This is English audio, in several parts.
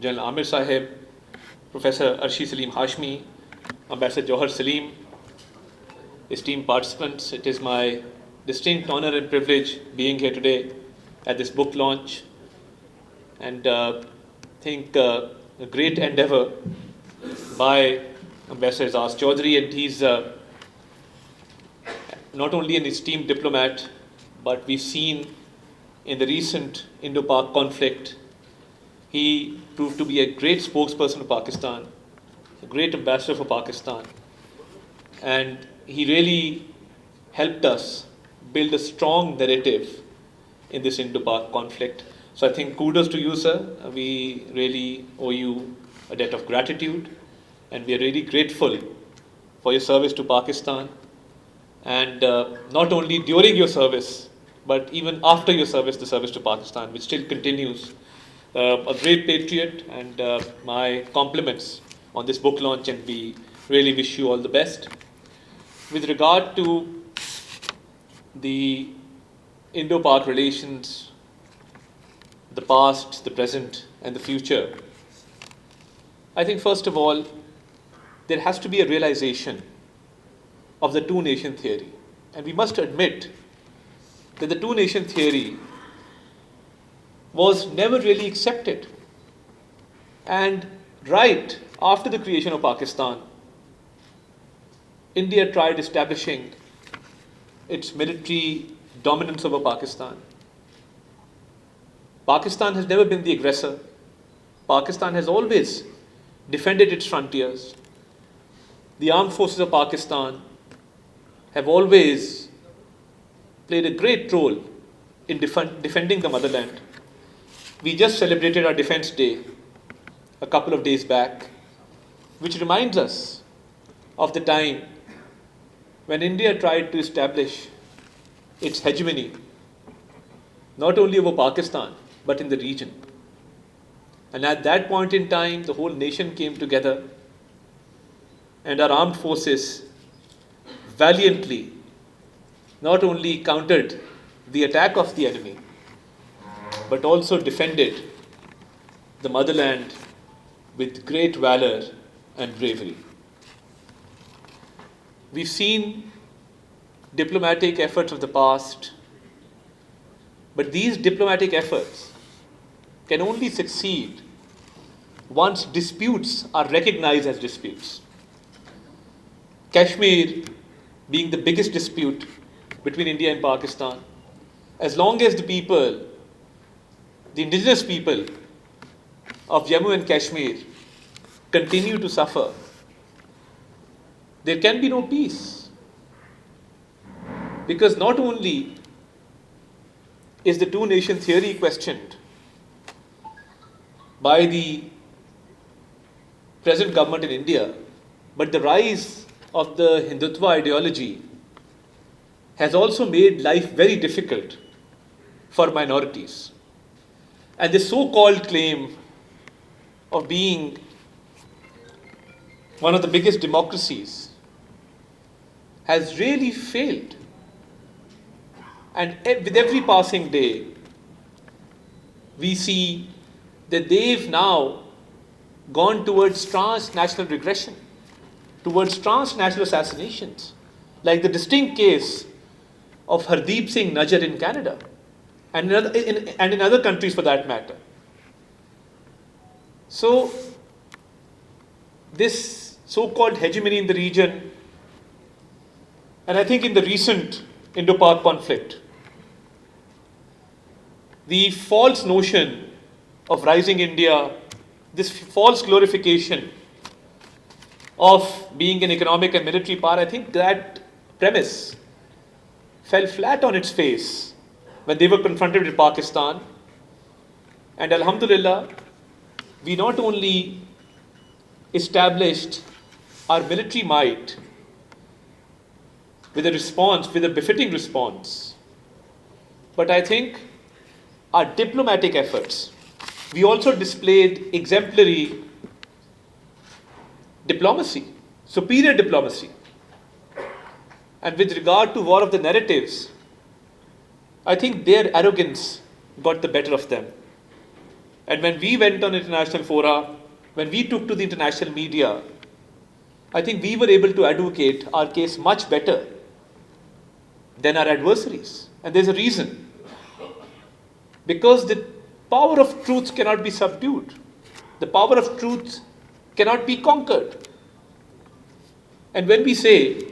General Amir Sahib, Professor Arshi Salim Hashmi, Ambassador Johar Salim, esteemed participants, it is my distinct honor and privilege being here today at this book launch, and think a great endeavor by Ambassador Aizaz Chaudhry, and he's not only an esteemed diplomat, but we've seen in the recent Indo-Pak conflict, he proved to be a great spokesperson of Pakistan, a great ambassador for Pakistan, and he really helped us build a strong narrative in this Indo-Pak conflict. So I think kudos to you, sir. We really owe you a debt of gratitude, and we are really grateful for your service to Pakistan, and not only during your service, but even after your service, the service to Pakistan, which still continues. A great patriot, and my compliments on this book launch, and we really wish you all the best. With regard to the Indo-Pak relations, the past, the present, and the future, I think first of all, there has to be a realization of the two-nation theory. And we must admit that the two-nation theory was never really accepted. And right after the creation of Pakistan, India tried establishing its military dominance over Pakistan. Pakistan has never been the aggressor. Pakistan has always defended its frontiers. The armed forces of Pakistan have always played a great role in defending the motherland. We just celebrated our Defense Day a couple of days back, which reminds us of the time when India tried to establish its hegemony, not only over Pakistan, but in the region. And at that point in time, the whole nation came together, and our armed forces valiantly not only countered the attack of the enemy, but also defended the motherland with great valor and bravery. We've seen diplomatic efforts of the past, but these diplomatic efforts can only succeed once disputes are recognized as disputes. Kashmir being the biggest dispute between India and Pakistan, as long as the people, the indigenous people of Jammu and Kashmir continue to suffer, there can be no peace. Because not only is the two-nation theory questioned by the present government in India, but the rise of the Hindutva ideology has also made life very difficult for minorities. And the so-called claim of being one of the biggest democracies has really failed. And with every passing day, we see that they've now gone towards transnational regression, towards transnational assassinations, like the distinct case of Hardeep Singh Najjar in Canada, and in other countries for that matter. So, this so-called hegemony in the region, and I think in the recent Indo-Pak conflict, the false notion of rising India, this false glorification of being an economic and military power, I think that premise fell flat on its face when they were confronted with Pakistan. And Alhamdulillah, we not only established our military might with a response, with a befitting response, but I think our diplomatic efforts, we also displayed exemplary diplomacy, superior diplomacy. And with regard to war of the narratives, I think their arrogance got the better of them. And when we went on international fora, when we took to the international media, I think we were able to advocate our case much better than our adversaries. And there's a reason. Because the power of truth cannot be subdued. The power of truth cannot be conquered. And when we say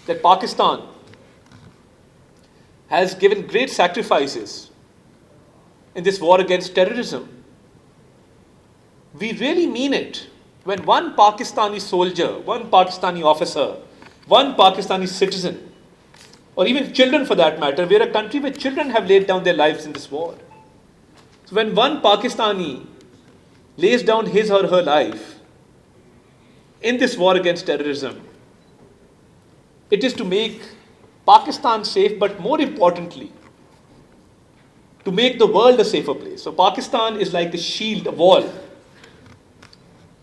that Pakistan has given great sacrifices in this war against terrorism, we really mean it. When one Pakistani soldier, one Pakistani officer, one Pakistani citizen, or even children for that matter, we're a country where children have laid down their lives in this war. So when one Pakistani lays down his or her life in this war against terrorism, it is to make Pakistan safe, but more importantly, to make the world a safer place. So Pakistan is like a shield, a wall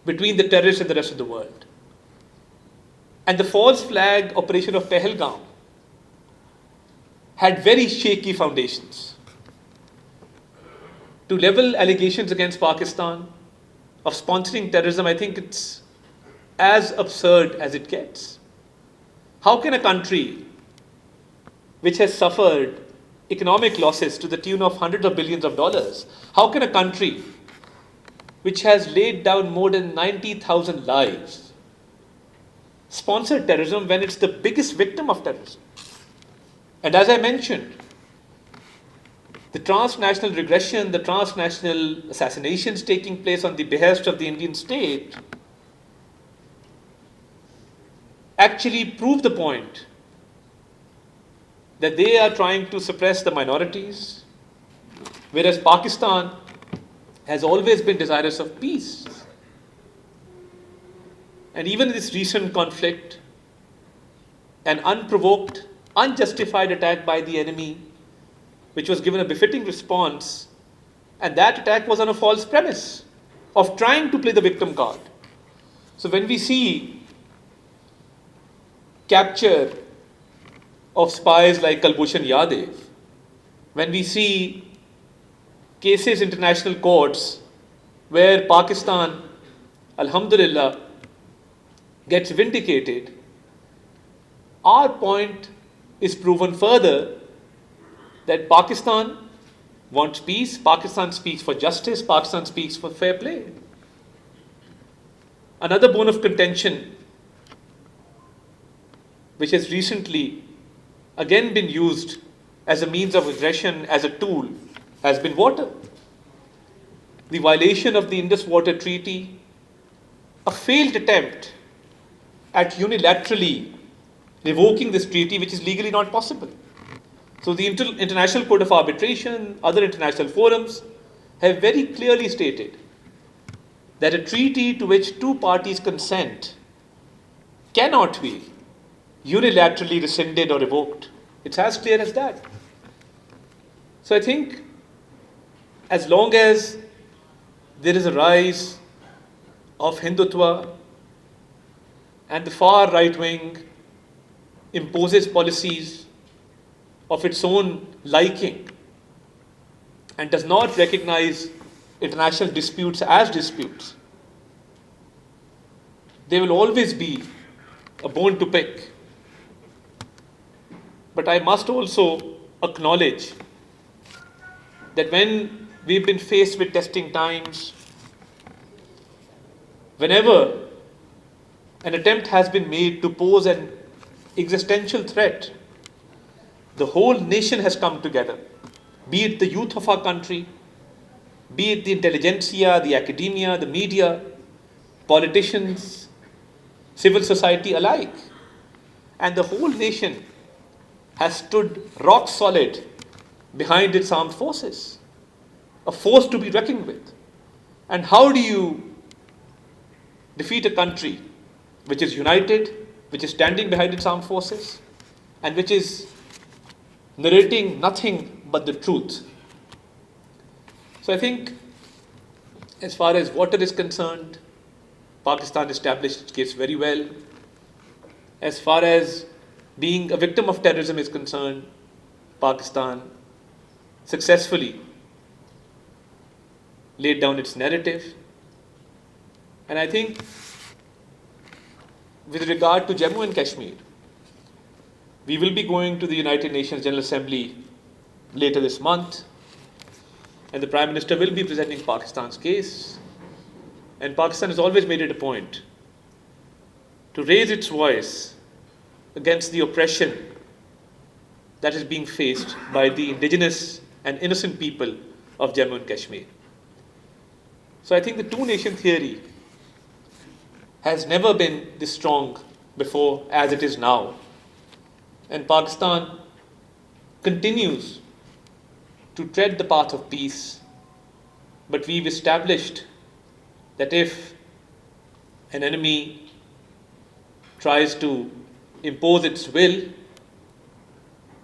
between the terrorists and the rest of the world. And the false flag operation of Pahalgam had very shaky foundations. To level allegations against Pakistan of sponsoring terrorism, I think it's as absurd as it gets. How can a country which has suffered economic losses to the tune of hundreds of billions of dollars, how can a country which has laid down more than 90,000 lives sponsor terrorism when it's the biggest victim of terrorism? And as I mentioned, the transnational regression, the transnational assassinations taking place on the behest of the Indian state actually prove the point that they are trying to suppress the minorities, whereas Pakistan has always been desirous of peace. And even in this recent conflict, an unprovoked, unjustified attack by the enemy, which was given a befitting response, and that attack was on a false premise of trying to play the victim card. So when we see capture of spies like Kulbhushan Yadav, when we see cases in international courts where Pakistan, alhamdulillah, gets vindicated, our point is proven further that Pakistan wants peace, Pakistan speaks for justice, Pakistan speaks for fair play. Another bone of contention, which has recently again been used as a means of aggression, as a tool, has been water. The violation of the Indus Water Treaty, a failed attempt at unilaterally revoking this treaty, which is legally not possible. So the International Court of Arbitration, other international forums have very clearly stated that a treaty to which two parties consent cannot be unilaterally rescinded or revoked. It's as clear as that. So I think as long as there is a rise of Hindutva and the far right wing imposes policies of its own liking and does not recognize international disputes as disputes, there will always be a bone to pick. But I must also acknowledge that when we've been faced with testing times, whenever an attempt has been made to pose an existential threat, the whole nation has come together, be it the youth of our country, be it the intelligentsia, the academia, the media, politicians, civil society alike. And the whole nation has stood rock solid behind its armed forces, a force to be reckoned with. And how do you defeat a country which is united, which is standing behind its armed forces, and which is narrating nothing but the truth? So I think as far as water is concerned, Pakistan established its case very well. As far as being a victim of terrorism is concerned, Pakistan successfully laid down its narrative. And I think with regard to Jammu and Kashmir, we will be going to the United Nations General Assembly later this month, and the Prime Minister will be presenting Pakistan's case. And Pakistan has always made it a point to raise its voice against the oppression that is being faced by the indigenous and innocent people of Jammu and Kashmir. So I think the two-nation theory has never been this strong before as it is now. And Pakistan continues to tread the path of peace. But we've established that if an enemy tries to impose its will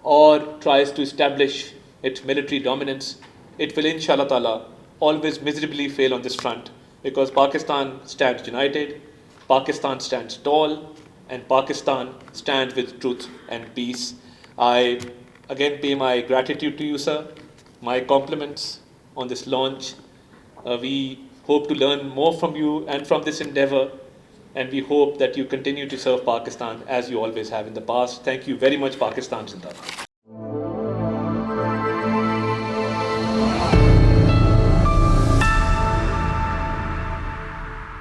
or tries to establish its military dominance, it will, inshallah ta'ala, always miserably fail on this front, because Pakistan stands united, Pakistan stands tall, and Pakistan stands with truth and peace. I again pay my gratitude to you, sir, my compliments on this launch. We hope to learn more from you and from this endeavor, and we hope that you continue to serve Pakistan as you always have in the past. Thank you very much, Pakistan Zindabad.